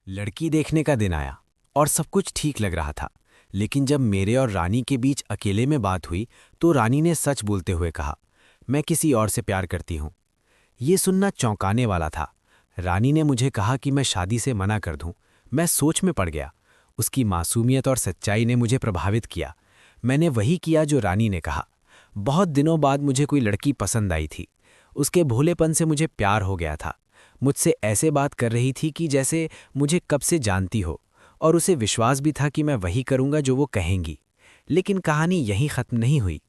लड़की देखने का दिन आया और सब कुछ ठीक लग रहा था। लेकिन जब मेरे और रानी के बीच अकेले में बात हुई तो रानी ने सच बोलते हुए कहा, मैं किसी और से प्यार करती हूँ। ये सुनना चौंकाने वाला था। रानी ने मुझे कहा कि मैं शादी से मना कर दूं। मैं सोच में पड़ गया। उसकी मासूमियत और सच्चाई ने मुझे प्रभावित किया। मैंने वही किया जो रानी ने कहा। बहुत दिनों बाद मुझे कोई लड़की पसंद आई थी। उसके भोलेपन से मुझे प्यार हो गया था। मुझसे ऐसे बात कर रही थी कि जैसे मुझे कब से जानती हो, और उसे विश्वास भी था कि मैं वही करूंगा जो वो कहेंगी। लेकिन कहानी यहीं खत्म नहीं हुई।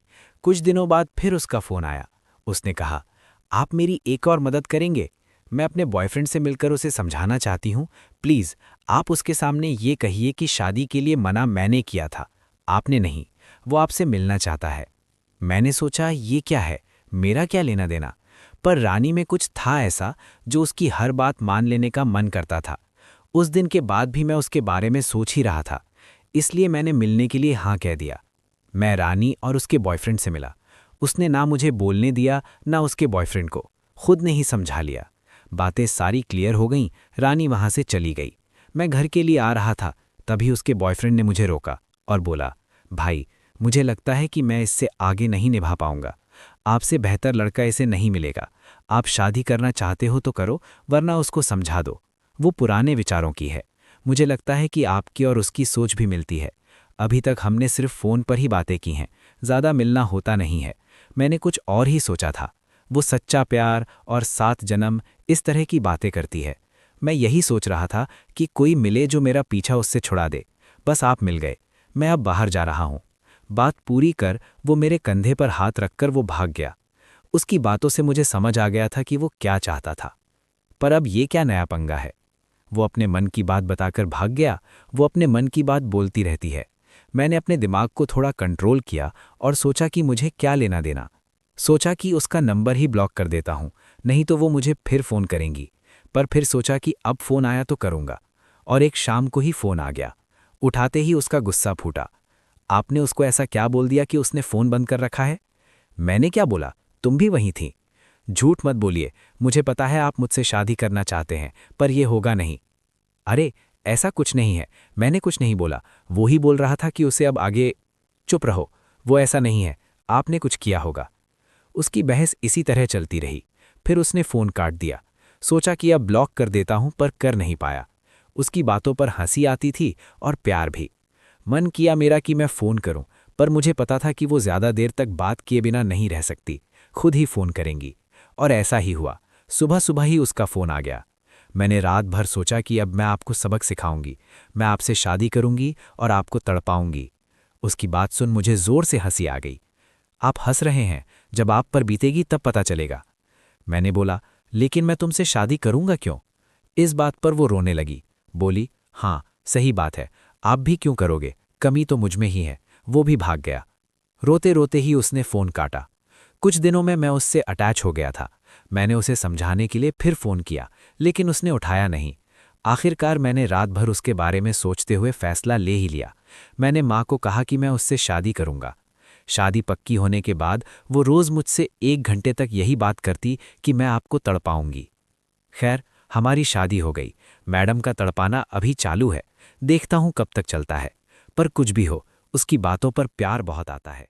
कुछ दिनों बाद फिर उसका फ़ोन आया। उसने कहा, आप मेरी एक और मदद करेंगे? मैं अपने बॉयफ्रेंड से मिलकर उसे समझाना चाहती हूँ। प्लीज़ आप उसके सामने ये कहिए कि शादी के लिए मना मैंने किया था, आपने नहीं। वो आपसे मिलना चाहता है। मैंने सोचा, ये क्या है, मेरा क्या लेना देना। पर रानी में कुछ था ऐसा जो उसकी हर बात मान लेने का मन करता था। उस दिन के बाद भी मैं उसके बारे में सोच ही रहा था। इसलिए मैंने मिलने के लिए हाँ कह दिया। मैं रानी और उसके बॉयफ्रेंड से मिला। उसने ना मुझे बोलने दिया ना उसके बॉयफ्रेंड को। खुद ने ही समझा लिया। बातें सारी क्लियर हो गईं। रानी वहां से चली गई। मैं घर के लिए आ रहा था, तभी उसके बॉयफ्रेंड ने मुझे रोका और बोला, भाई, मुझे लगता है कि मैं इससे आगे नहीं निभा पाऊंगा। आपसे बेहतर लड़का इसे नहीं मिलेगा। आप शादी करना चाहते हो तो करो, वरना उसको समझा दो। वो पुराने विचारों की है। मुझे लगता है कि आपकी और उसकी सोच भी मिलती है। अभी तक हमने सिर्फ फ़ोन पर ही बातें की हैं, ज़्यादा मिलना होता नहीं है। मैंने कुछ और ही सोचा था। वो सच्चा प्यार और 7 जन्म, इस तरह की बातें करती है। मैं यही सोच रहा था कि कोई मिले जो मेरा पीछा उससे छुड़ा दे। बस आप मिल गए। मैं अब बाहर जा रहा हूँ। बात पूरी कर वो मेरे कंधे पर हाथ रखकर वो भाग गया। उसकी बातों से मुझे समझ आ गया था कि वो क्या चाहता था। पर अब ये क्या नया पंगा है। वो अपने मन की बात बताकर भाग गया। वो अपने मन की बात बोलती रहती है। मैंने अपने दिमाग को थोड़ा कंट्रोल किया और सोचा कि मुझे क्या लेना देना। सोचा कि उसका नंबर ही ब्लॉक कर देता हूँ, नहीं तो वो मुझे फिर फ़ोन करेंगी। पर फिर सोचा कि अब फ़ोन आया तो करूँगा। और एक शाम को ही फ़ोन आ गया। उठाते ही उसका गुस्सा फूटा। आपने उसको ऐसा क्या बोल दिया कि उसने फ़ोन बंद कर रखा है? मैंने क्या बोला, तुम भी वहीं थी। झूठ मत बोलिए। मुझे पता है आप मुझसे शादी करना चाहते हैं, पर यह होगा नहीं। अरे, ऐसा कुछ नहीं है। मैंने कुछ नहीं बोला। वो ही बोल रहा था कि उसे अब आगे। चुप रहो। वो ऐसा नहीं है। आपने कुछ किया होगा। उसकी बहस इसी तरह चलती रही। फिर उसने फ़ोन काट दिया। सोचा कि अब ब्लॉक कर देता हूं, पर कर नहीं पाया। उसकी बातों पर हंसी आती थी और प्यार भी। मन किया मेरा कि मैं फ़ोन करूं, पर मुझे पता था कि वो ज़्यादा देर तक बात किए बिना नहीं रह सकती। खुद ही फ़ोन करेंगी। और ऐसा ही हुआ। सुबह सुबह ही उसका फ़ोन आ गया। मैंने रात भर सोचा कि अब मैं आपको सबक सिखाऊंगी। मैं आपसे शादी करूंगी और आपको तड़पाऊंगी। उसकी बात सुन मुझे ज़ोर से हंसी आ गई। आप हंस रहे हैं, जब आप पर बीतेगी तब पता चलेगा। मैंने बोला, लेकिन मैं तुमसे शादी करूंगा क्यों? इस बात पर वो रोने लगी। बोली, हाँ सही बात है, आप भी क्यों करोगे, कमी तो मुझ में ही है। वो भी भाग गया। रोते रोते ही उसने फ़ोन काटा। कुछ दिनों में मैं उससे अटैच हो गया था। मैंने उसे समझाने के लिए फिर फ़ोन किया, लेकिन उसने उठाया नहीं। आखिरकार मैंने रात भर उसके बारे में सोचते हुए फैसला ले ही लिया। मैंने माँ को कहा कि मैं उससे शादी करूंगा। शादी पक्की होने के बाद वो रोज़ मुझसे 1 घंटे तक यही बात करती कि मैं आपको तड़पाऊंगी। खैर, हमारी शादी हो गई। मैडम का तड़पाना अभी चालू है। देखता हूं कब तक चलता है। पर कुछ भी हो, उसकी बातों पर प्यार बहुत आता है।